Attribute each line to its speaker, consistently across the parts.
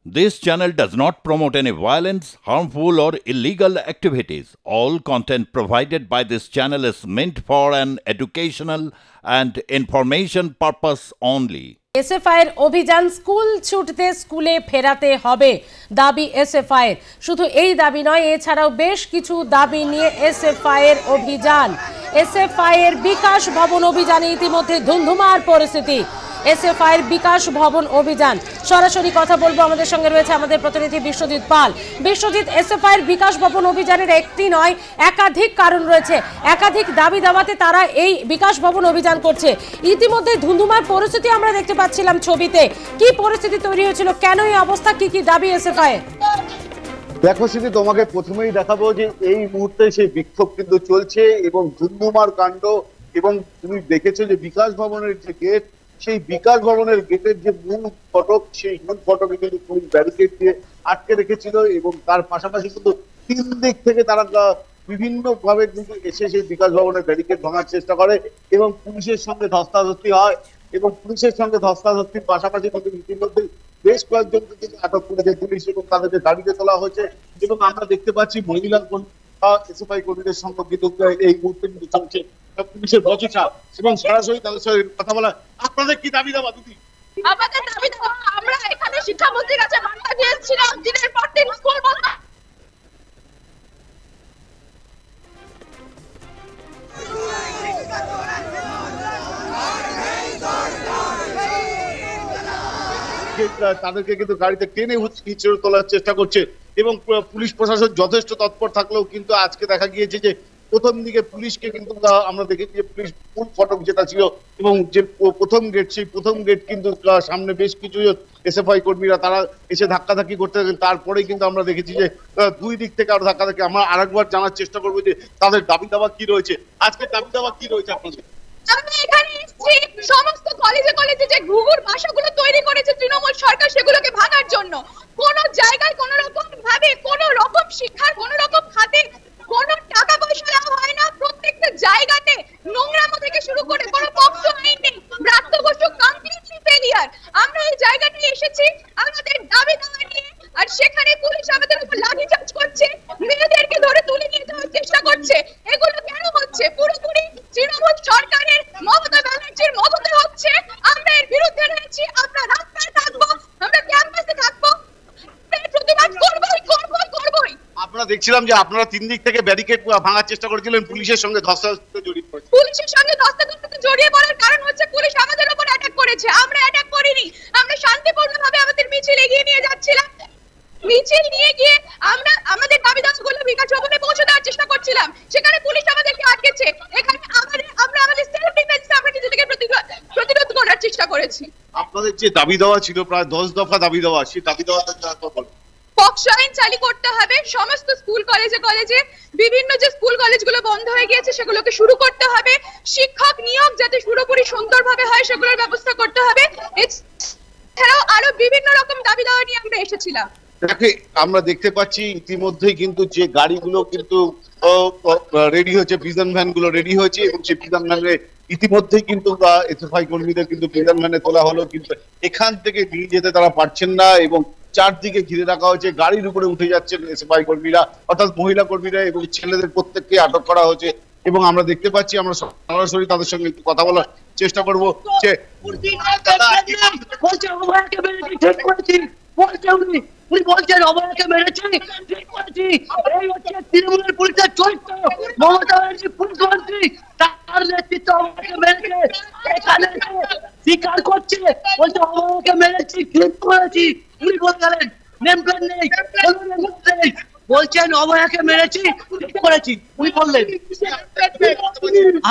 Speaker 1: This channel does not promote any violence, harmful, or illegal activities. All content provided by this channel is meant for an educational and information purpose only.
Speaker 2: এসএফআইয়ের অভিযান school ছুটতে স্কুলে ফেরাতে হবে দাবি এসএফআইয়ের। শুধু এই দাবি নয়, এছাড়াও বেশ কিছু দাবি নিয়ে এসএফআইয়ের অভিযান। এসএফআইয়ের বিকাশ ভবন অভিযানে ইতিমধ্যে ধুমধুমার পরিস্থিতি। এসএফআইয়ের বিকাশ ভবন অভিযান সরাসরি কথা বলবো, আমাদের সঙ্গে রয়েছে আমাদের প্রতিনিধি বিশ্বজিৎ পাল। বিশ্বজিৎ, এসএফআইয়ের বিকাশ ভবন অভিযানের একটি নয় একাধিক কারণ রয়েছে, একাধিক দাবি দাওয়াতে তারা এই বিকাশ ভবন অভিযান করছে। ইতিমধ্যে ধুমধুমার পরিস্থিতি আমরা দেখতে পাচ্ছিলাম ছবিতে। কি পরিস্থিতি তৈরি হয়েছিল, কেন এই অবস্থা, কি কি দাবি এসএফআইয়ের?
Speaker 3: দেখো সিদ্ধি, তোমাকে প্রথমেই দেখাবো যে এই মুহূর্তে সেই বিক্ষোভ কিন্তু চলছে এবং ধুমধুমার কাণ্ড। এবং তুমি দেখেছো যে বিকাশ ভবনের যে গেট, সেই বিকাশ ভবনের গেটের যে মূল ফটক, সেই মূল ফটকে কিন্তু পুলিশ ব্যারিকেড দিয়ে আটকে রেখেছিল এবং তার পাশাপাশি কিন্তু তিন দিক থেকে তারা বিভিন্ন ভাবে কিন্তু এসে সেই বিকাশ ভবনের ব্যারিকেড ভাঙার চেষ্টা করে এবং পুলিশের সঙ্গে ধস্তাধস্তি হয়। এবং পুলিশের সঙ্গে ধস্তাধস্তির পাশাপাশি কিন্তু ইতিমধ্যে বেশ কয়েকজনকে কিন্তু আটক করেছে পুলিশ এবং তাদেরকে গাড়িতে তোলা হয়েছে। এবং আমরা দেখতে পাচ্ছি মহিলা এসএফআই কর্মীদের সঙ্গে কিন্তু এই মুহূর্তে কিন্তু চলছে পুলিশের বচসা এবং সরাসরি তাদের সঙ্গে কথা বলা। আপনাদের কি দাবি দাবা দিদি?
Speaker 4: আমাদের দাবি দাবা, আমরা এখানে শিক্ষামন্ত্রীর কাছে বার্তা দিয়েছিলাম দিনের পর দিন স্কুল বন্ধ।
Speaker 3: তাদেরকে কিন্তু গাড়িতে টেনে হিচড়ে তোলার চেষ্টা করছে এবং পুলিশ প্রশাসন যথেষ্ট তৎপর থাকলেও কিন্তু আজকে দেখা গিয়েছে যে প্রথম দিকে পুলিশকে কিন্তু আমরা দেখেছি যে পুলিশ মূল ফটক যেটা ছিল এবং যে প্রথম গেট, সেই প্রথম গেট কিন্তু সামনে বেশ কিছু এসএফআই কর্মীরা তারা এসে ধাক্কাধাক্কি করতে থাকেন। তারপরেই কিন্তু আমরা দেখেছি যে দুই দিক থেকে আরো ধাক্কাধাক্কি। আমরা আরেকবার জানার চেষ্টা করবো যে তাদের দাবি দাবা কি রয়েছে, আজকে দাবি দাবা কি রয়েছে আপনাদের?
Speaker 4: আমরা এখানে এসেছি সমস্ত কলেজে কলেজে যে ঘুঘুর বাসাগুলো তৈরি করেছে তৃণমূল সরকার, সেগুলোকে ভাঙার জন্য। কোন জায়গায় কোন রকম ভাবে কোন রকম শিক্ষার কোন রকম খাতে কোন টাকা পয়সা দেওয়া হয় না। প্রত্যেকটা জায়গাতে নোংরামো থেকে শুরু করে কোনো পক্ষ আইন নেই। প্রাপ্তবয়স্ক কমপ্লিটলি ফেলিয়ার। আমরা এই জায়গাটায় এসেছি আমাদের দাবি দাওয়া নিয়ে, আর সেখানে পুলিশ আমাদের উপর লাঠিচার্জ করছে, মেয়েদেরকে ধরে তুলে নিয়ে যাওয়ার চেষ্টা করছে। এগুলো কেন হচ্ছে? পুরোপুরি তৃণমূল সরকারের মমতা ব্যানার্জির মদতে হচ্ছে। আমরা এর বিরুদ্ধে রয়েছি। আমরা রাস্তায় থাকবো, আমরা ক্যাম্পাসে থাকবো, প্রতিবাদ করবোই করবোই করবোই।
Speaker 3: আপনারা দেখছিলাম যে আপনারা তিন দিক থেকে ব্যারিকেড ভাঙার চেষ্টা করেছিলেন, পুলিশের সঙ্গে ধস্তাধস্তিতে জড়িয়ে পড়েছে।
Speaker 4: পুলিশের সঙ্গে ধস্তাধস্তিতে জড়িয়ে পড়ার কারণ হচ্ছে পুলিশ আমাদের উপর অ্যাটাক করেছে। আমরা অ্যাটাক করিনি, আমরা শান্তিপূর্ণভাবে আমাদের মিছিল এগিয়ে নিয়ে যাচ্ছিলাম। মিছিল নিয়ে গিয়ে আমরা আমাদের দাবি দাওয়াগুলো বিকাশ ভবনে পৌঁছে দেওয়ার চেষ্টা করছিলাম, সেখানে পুলিশ আমাদেরকে আটকেছে। এখানে আমরা আমাদের সেলফ ডিফেন্সে আমরা নিজেদেরকে প্রতিরোধ করার চেষ্টা করেছি।
Speaker 3: আপনাদের যে দাবি দেওয়া ছিল প্রায় 10 দফা দাবি দেওয়া, সেই দাবি দেওয়াটা
Speaker 4: পক্সো আইন চালু করতে হবে, সমস্ত স্কুল কলেজে কলেজে বিভিন্ন যে স্কুল কলেজগুলো বন্ধ হয়ে গিয়েছে সেগুলোকে শুরু করতে হবে, শিক্ষক নিয়োগ যাতে পুরোপুরি সুন্দরভাবে হয় সেগুলোর ব্যবস্থা করতে হবে। এছাড়াও আরো বিভিন্ন রকম দাবি দেওয়া নিয়ে আমরা এসেছিলাম।
Speaker 3: আমরা দেখতে পাচ্ছি ইতিমধ্যেই কিন্তু যে গাড়িগুলো কিন্তু রেডি হয়েছে, প্রিজন ভ্যান গুলো রেডি হয়েছে এবং সেই প্রিজন ভ্যানে ইতিমধ্যেই কিন্তু এসএফআই কর্মীদের কিন্তু প্রিজন ভ্যানে তোলা হলো, কিন্তু এখান থেকে নিয়ে যেতে তারা পারছেন না এবং চারদিকে ঘিরে রাখা হয়েছে। গাড়ির উপরে উঠে যাচ্ছেন এসএফআই কর্মীরা, অর্থাৎ মহিলা কর্মীরা এবং ছেলেদের প্রত্যেককে আটক করা হয়েছে। এবং আমরা দেখতে পাচ্ছি, আমরা সরাসরি তাদের সঙ্গে একটু কথা বলার চেষ্টা করবো যে
Speaker 5: উনি বলছেন অবয়াকে মেরেছে, ঠিক করেছি। এই হচ্ছে তৃণমূলের পুলিশের চরিত্র। মমতা ব্যানার্জি পুলিশ মন্ত্রী, তার নেতৃত্ব অবয়াকে মেরেছে। এখানে স্বীকার করছে, বলছে অবয়াকে মেরেছি, ঠিক করেছি। উনি বলে গেলেন নেম প্লেট নেই, বলছেন অবয়াকে মেরেছি, ঠিক করেছি। উনি বললেন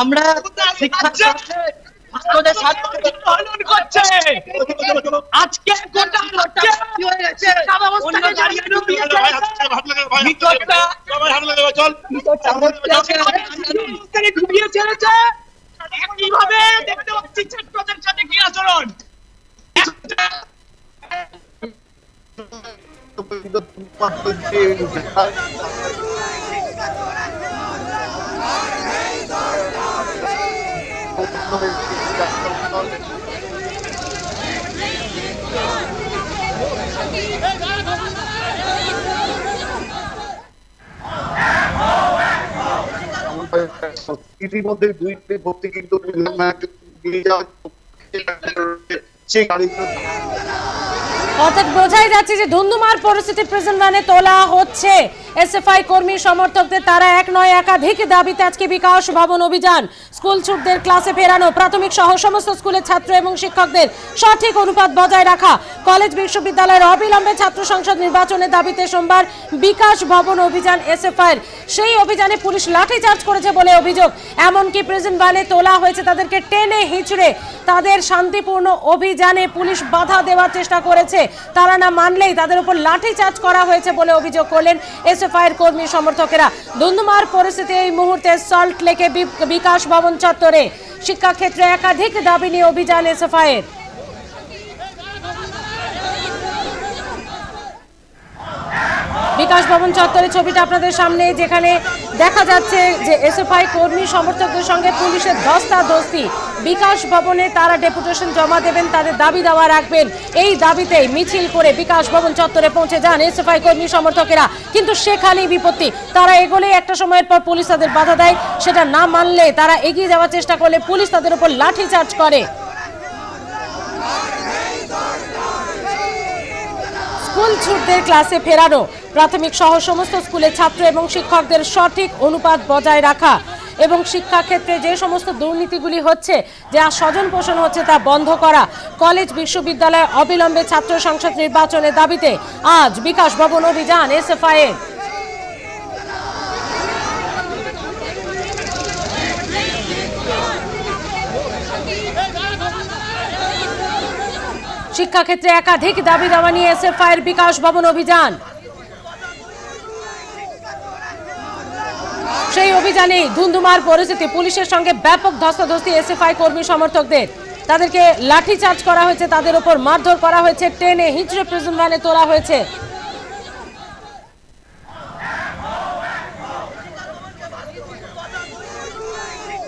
Speaker 5: আমরা শিক্ষার ছাত্রদের সাথে পালন করছে। আজকে গোটা কি হয়ে গেছে? ডুবিয়ে ছেড়েছে। একইভাবে দেখতে পাচ্ছি ছাত্রদের সাথে কি আচরণ।
Speaker 4: Hey,
Speaker 3: ইতিমধ্যে 2টি ভর্তি কিন্তু সেই গাড়িগুলো
Speaker 2: অর্থাৎ বোঝাই যাচ্ছে যে ধুন্ধুমার পরিস্থিতি প্রিজন ভ্যানে তোলা হচ্ছে। এসএফআই কর্মী সমর্থকদের তারা এক নয় একাধিক দাবিতে আজকে বিকাশ ভবন অভিযান। স্কুল ছুটদের ক্লাসে ফেরানো, প্রাথমিক সহ সমস্ত স্কুলের ছাত্র এবং শিক্ষকদের সঠিক অনুপাত বজায় রাখা, কলেজ বিশ্ববিদ্যালয়ের অবিলম্বে ছাত্র সংসদ নির্বাচনের দাবিতে সোমবার বিকাশ ভবন অভিযান এসএফআইয়ের। সেই অভিযানে পুলিশ লাঠিচার্জ করেছে বলে অভিযোগ। এমনকি প্রিজন ভ্যানে তোলা হয়েছে তাদেরকে টেনে হিঁচড়ে। তাদের শান্তিপূর্ণ অভিযানে পুলিশ বাধা দেওয়ার চেষ্টা করেছে। তারা না মানলেই তাদের উপর লাঠিচার্জ করা হয়েছে বলে অভিযোগ করলেন এসএফআইয়ের কর্মী সমর্থকেরা। ধুন্ধুমার পরিস্থিতি এই মুহূর্তে সল্ট লেকে বিকাশ ভবন চত্বরে। শিক্ষাক্ষেত্রে একাধিক দাবি নিয়ে অভিযান এসএফআইয়ের। বিকাশ ভবন চত্বরের ছবিটা আপনাদের সামনে, যেখানে দেখা যাচ্ছে যে এসএফআই কর্মী সমর্থকদের সঙ্গে পুলিশের ধস্তাধস্তি। বিকাশ ভবনে তারা ডেপুটেশন জমা দেবেন, তাদের দাবি দাওয়া রাখবেন। এই দাবিতে মিছিল করে বিকাশ ভবন চত্বরে পৌঁছে যান এসএফআই কর্মী সমর্থকেরা, কিন্তু সেখানেই বিপত্তি। তারা এগোলেই একটা সময়ের পর পুলিশ তাদের বাধা দেয়। সেটা না মানলে তারা এগিয়ে যাওয়ার চেষ্টা করলে পুলিশ তাদের উপর লাঠিচার্জ করে। স্কুল ছুটদের ক্লাসে ফেরানো, প্রাথমিক সহ সমস্ত স্কুলের ছাত্র এবং শিক্ষকদের সঠিক অনুপাত বজায় রাখা এবং শিক্ষাক্ষেত্রে যে সমস্ত দুর্নীতিগুলি হচ্ছে, যা স্বজন পোষণ হচ্ছে তা বন্ধ করা, কলেজ বিশ্ববিদ্যালয়ে অবিলম্বে ছাত্র সংসদ নির্বাচনের দাবিতে আজ বিকাশ ভবন অভিযান এসএফআইয়ের। শিক্ষাক্ষেত্রে একাধিক দাবি দাওয়া নিয়ে এসএফআইয়ের বিকাশ ভবন অভিযান। সেই অভিযানে ধুন্ধুমার পরিস্থিতি, পুলিশের সঙ্গে ব্যাপক ধস্তাধস্তি এসএফআই কর্মী সমর্থকদের। তাদেরকে লাঠিচার্জ করা হয়েছে, তাদের উপর মারধর করা হয়েছে, টেনে হিঁচড়ে প্রিজন ভ্যানে তোলা হয়েছে।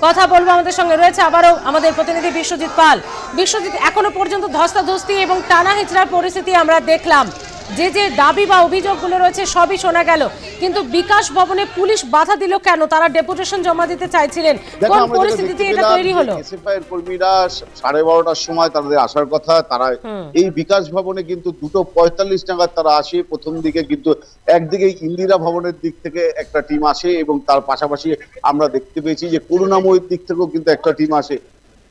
Speaker 2: কথা বলবো, আমাদের সঙ্গে রয়েছে আবারও আমাদের প্রতিনিধি বিশ্বজিৎ পাল। বিশ্বজিৎ, এখনো পর্যন্ত ধস্তাধস্তি এবং টানা হিচড়ার পরিস্থিতি আমরা দেখলাম। যে যে দাবি বা অভিযোগগুলো রয়েছে সবই শোনা গেল, কিন্তু বিকাশ ভবনে পুলিশ বাধা দিল কেন? তারা ডেপুটেশন জমা দিতে চাইছিলেন, কোন পরিস্থিতিতে এটা তৈরি হলো?
Speaker 3: এসএফআই এর কর্মীরা 12:30টার সময় তাদের আসার কথা। তারা এই বিকাশ ভবনে কিন্তু 2:45 নাগাদ তারা আসে। প্রথম দিকে কিন্তু একদিকে ইন্দিরা ভবনের দিক থেকে একটা টিম আসে এবং তার পাশাপাশি আমরা দেখতে পেয়েছি যে করুণাময়ীর দিক থেকেও কিন্তু একটা টিম আসে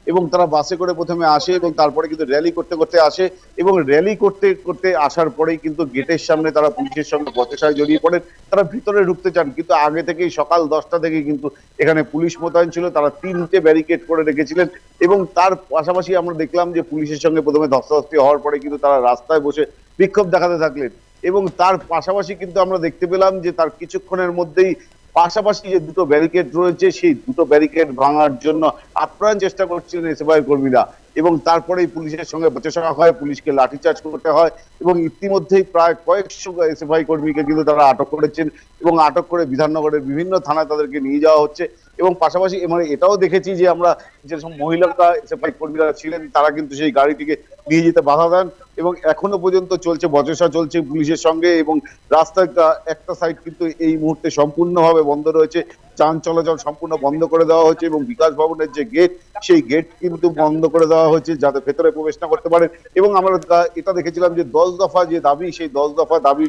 Speaker 3: এবং তারা বাসে করে প্রথমে আসে এবং তারপরে কিন্তু র্যালি করতে করতে আসে এবং র্যালি করতে করতে আসার পরেই কিন্তু গেটের সামনে তারা পুলিশের সঙ্গে বচসায় জড়িয়ে পড়েন। তারা ভিতরে ঢুকতে চান, কিন্তু আগে থেকেই সকাল 10টা থেকে কিন্তু এখানে পুলিশ মোতায়েন ছিল। তারা 3টে ব্যারিকেড করে রেখেছিলেন এবং তার পাশাপাশি আমরা দেখলাম যে পুলিশের সঙ্গে প্রথমে ধস্তাধস্তি হওয়ার পরে কিন্তু তারা রাস্তায় বসে বিক্ষোভ দেখাতে থাকলেন এবং তার পাশাপাশি কিন্তু আমরা দেখতে পেলাম যে তার কিছুক্ষণের মধ্যেই পাশাপাশি যে 2টো ব্যারিকেড রয়েছে সেই 2টো ব্যারিকেড ভাঙার জন্য আপ্রাণ চেষ্টা করছিলেন এসএফআই কর্মীরা এবং তারপরেই পুলিশের সঙ্গে বচসা হয়, পুলিশকে লাঠিচার্জ করতে হয় এবং ইতিমধ্যেই প্রায় কয়েকশো এসএফআই কর্মীকে কিন্তু তারা আটক করেছেন এবং আটক করে বিধাননগরের বিভিন্ন থানায় তাদেরকে নিয়ে যাওয়া হচ্ছে। এবং পাশাপাশি মানে এটাও দেখেছি যে আমরা যেসব মহিলারা এসএফআই কর্মীরা ছিলেন তারা কিন্তু সেই গাড়িটিকে নিয়ে যেতে বাধা দেন এবং এখনো পর্যন্ত চলছে বচসা, চলছে পুলিশের সঙ্গে এবং রাস্তার একটা সাইড কিন্তু এই মুহূর্তে সম্পূর্ণভাবে বন্ধ রয়েছে। যান চলাচল সম্পূর্ণ বন্ধ করে দেওয়া হয়েছে এবং বিকাশ ভবনের যে গেট সেই গেট কিন্তু বন্ধ করে দেওয়া হয়েছে যাতে ভেতরে প্রবেশ না করতে পারে। এবং আমরা এটা দেখেছিলাম যে 10 দফা যে দাবি, সেই 10 দফা দাবি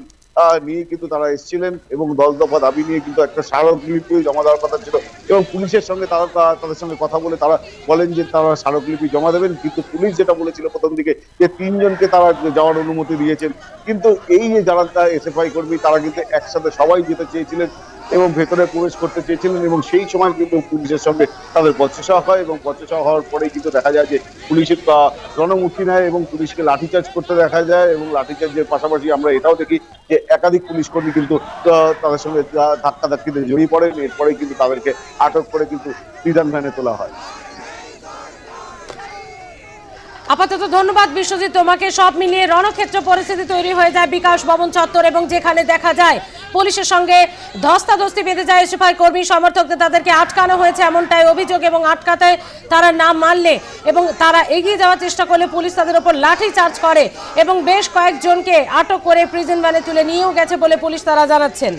Speaker 3: নিয়ে কিন্তু তারা এসেছিলেন এবং 10 দফা দাবি নিয়ে কিন্তু একটা স্মারকলিপি জমা দেওয়ার কথা ছিল এবং পুলিশের সঙ্গে তারা তাদের সঙ্গে কথা বলে তারা বলেন যে তারা স্মারকলিপি জমা দেবেন। কিন্তু পুলিশ যেটা বলেছিল প্রথম দিকে যে 3 জনকে তারা যাওয়ার অনুমতি দিয়েছেন, কিন্তু এই যে যারা এসএফআই কর্মী তারা কিন্তু একসাথে সবাই যেতে চেয়েছিলেন এবং ভেতরে প্রবেশ করতে চেয়েছিলেন এবং সেই সময় কিন্তু পুলিশের সঙ্গে তাদের বচসা হয় এবং বচসা হওয়ার পরেই কিন্তু দেখা যায় যে পুলিশের রণমূর্তি নেয় এবং পুলিশকে লাঠিচার্জ করতে দেখা যায় এবং লাঠিচার্জের পাশাপাশি আমরা এটাও দেখি যে একাধিক পুলিশ কর্মী কিন্তু তাদের সঙ্গে ধাক্কাধাক্কিতে জড়িয়ে পড়েন। এরপরে কিন্তু তাদেরকে আটক করে কিন্তু বিধান ভ্যানে তোলা হয়।
Speaker 2: আপাতত ধন্যবাদ বিশ্বজিৎ তোমাকে। সব মিলিয়ে রণক্ষেত্র পরিস্থিতি তৈরি হয়ে যায় বিকাশ ভবন চত্বর এবং যেখানে দেখা যায় পুলিশের সঙ্গে ধস্তাধস্তি বেঁধে যায় এসএফআই কর্মী সমর্থকদের, তাদেরকে আটকানো হয়েছে এমনটাই অভিযোগ এবং আটকাতে তারা না মানলে এবং তারা এগিয়ে যাওয়ার চেষ্টা করলে পুলিশ তাদের উপর লাঠি চার্জ করে এবং বেশ কয়েকজনকে আটক করে প্রিজন ভ্যানে তুলে নিয়েও গেছে বলে পুলিশ তারা জানাচ্ছেন।